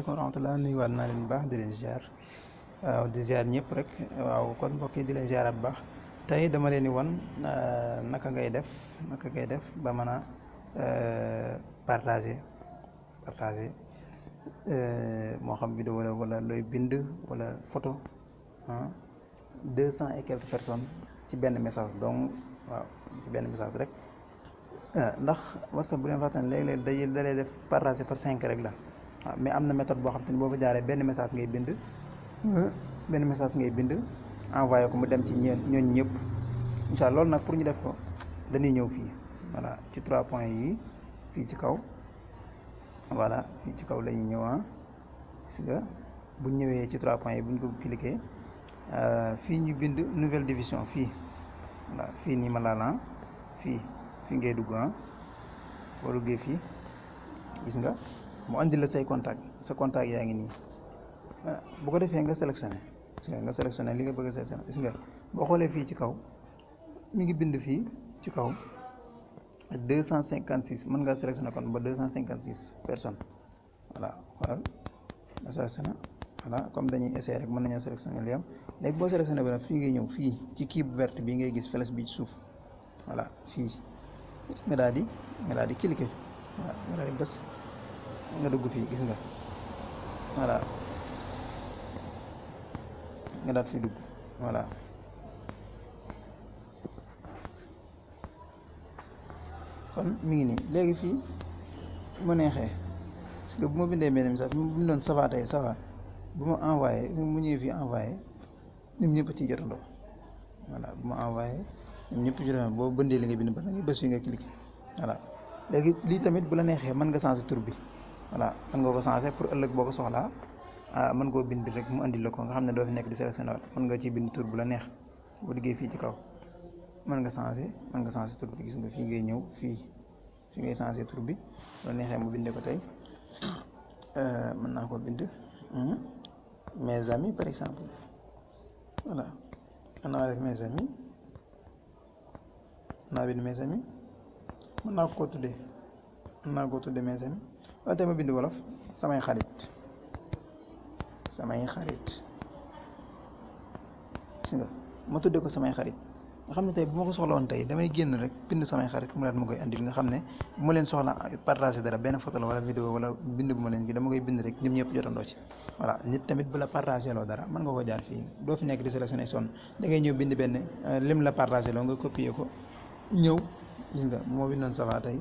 asalaamaaleykum wa rahmatulah nuyuwaat naa leen bu baax di leen ziar waaw di ziar ñëpp rek waaw kon mbokk yi di leen ziaraat bu baax tey dama leen di wan naka ngay def ba mën a partager moo xam vidéo wala looy bind wala photo 200 et quelques personnes ci benn message donc waaw ci benn message rek ndax WhatsApp bu leen fàttali léeg-léeg da lay def partager par 5 rek la. waaw mais am na méthode boo xam te ne boo fa jaaree benn message ngay bind envoyé ko mu dem ci ñooñ ñëpp incha allah loolu nag pour ñu def ko dañuy ñëw fii voilà ci 3 points yi fii ci kaw voilà fii ci kaw la ñuy ñëw gis nga bu ñu ñëwee ci 3 points yi bu ñu ko cliquer fii ñu bind nouvelle division fii voilà fii nii ma laal fii ngay dugg boo duggee fii gis nga. mu andi la say contact sa contact yaa ngi nii bu ko defee nga sélectionné li nga bëgg a sélectionné gis nga boo xoolee fii ci kaw mi ngi bind fii ci kaw 256 mën ngaa sélectionné kon ba 256 personnes voilà xoolal nga sélectionné voilà comme dañuy essayer rek mën nañoo sélectionné li am léegi boo sélectionné ba nag fii ngay ñëw fii ci kii bu verte bii ngay gis flèche bi ci suuf voilà fii nga daal di cliquer voilà nga daal di bës nga dugg fii gis nga voilà nga daat fi dugg voilà kon mi ngi nii léegi fii mu neexee parce que bu ma bindee benn message bu ma bindoon ça va tey ça va bu ma envoyé mu ñëwee fii envoyé ñoom ñëpp ciy jotandoo voilà bu ma envoyé ñoom ñëpp ci jotandoo boo bëndee li nga bind ba da ngay bës fii nga cliquer voilà léegi lii tamit bu la neexee mën nga changer tur bi voilà mën nga ko changer pour ëllëg boo ko soxlaa mën koo bind rek mu andi la ko nga xam ne doo fi nekk di sélectionné waat mën nga ci bind tur bu la neex boo liggéey fii ci kaw mën nga changer tur bi gis nga fii ngay ñëw fii ngay changer tur bi bu la neexee mu bindee ko tey mën naa ko bind mes amis par exemple voilà mën naa def mes amis naa bind mes amis mën naa ko tuddee mes amis waaye tey ma bind wolof samay xarit gis nga ma tuddee ko samay xarit nga xam ne tey bu ma ko soxla woon tey damay génn rek bind samay xarit mu daat ma koy andil nga xam ne bu ma leen soxla partager dara benn photo la wala vidéo wala bind bu ma leen gi dama koy bind rek ñëpp jotandoo ci voilà nit tamit bu la partager loo dara mën nga ko jaar fii doo fi nekk di sélectionné sonn da ngay ñëw bind benn lim la partager loo nga copier ko ñëw gis nga bu ma bindoon ça va tey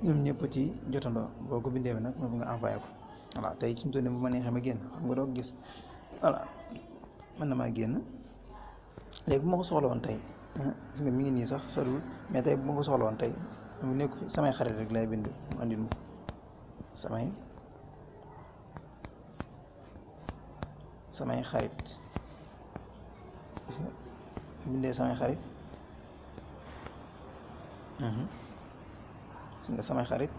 ñoom ñëpp ci jotandoo boo ko bindee nag moom nga envoyé ko voilà tey ci mu toll nii bu ma neexee ma génn xam nga doo gis voilà mën na maa génn léegi bu ma ko soxla woon tey gis nga mi ngi nii sax soriwul mais tey bu ma ko soxla woon tey mu nekk samay xarit rek lay bind mu andil ma samay xarit bindee samay xarit gis nga samay xarit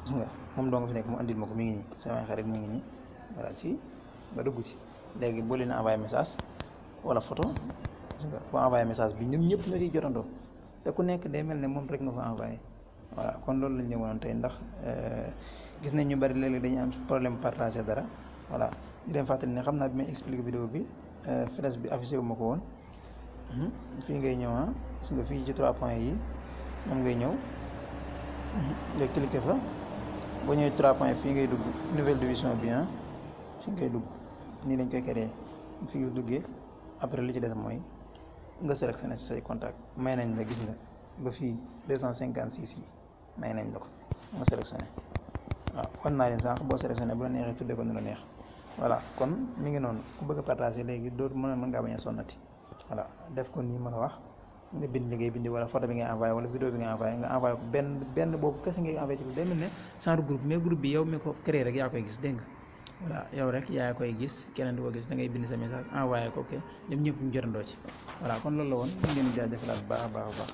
gis nga moom doo nga fi nekk mu andil ma ko mi ngi nii samay xarit mi ngi nii voilà ci nga dugg ci léegi boo leen envoyé message wala photo gis nga boo envoyé message bi ñoom ñëpp nga ciy jotandoo te ku nekk day mel ne moom rek nga fa envoyé voilà kon loolu lañ ñëwoon tey ndax gis nañ ñu bari léeg-léeg dañuy am problème partager dara voilà ñu dem fàttali ne xam naa bi may expliquer vidéo bi flèche bi affiché wu ma ko woon fii ngay ñëw gis nga fii ci 3 points yi moom ngay ñëw nga cliquer fa boo ñëwee 3 points fii ngay dugg nouvelle division bi fii ngay dugg nii lañ koy créer fii duggee après li ci des mooy nga sélectionné ci say contact may nañ la gis nga ba fii 256 yi may nañ la ko nga sélectionné waaw wan naa leen sànq boo sélectionné bu la neexee tuddee ko nu la neex voilà kon mi ngi noonu ku bëgg a partager léegi dootu mën ngaa bañ a sonnati voilà def ko nii mën a wax nga bind li ngay bind wala photo bi ngay envoyé wala vidéo bi ngay envoyé nga envoyé ko benn boobu kese ngay envoyé ci day mel ne genre groupe mais groupe bi yow mi ko créé rek yaa koy gis dégg nga voilà yow rek yaa koy gis keneen du ko gis da ngay bind sa message envoyé ko ñoom ñëpp ñu jotandoo ci voilà kon loolu la woon ñu ngi leen di jaajëfalaat bu baax a baax.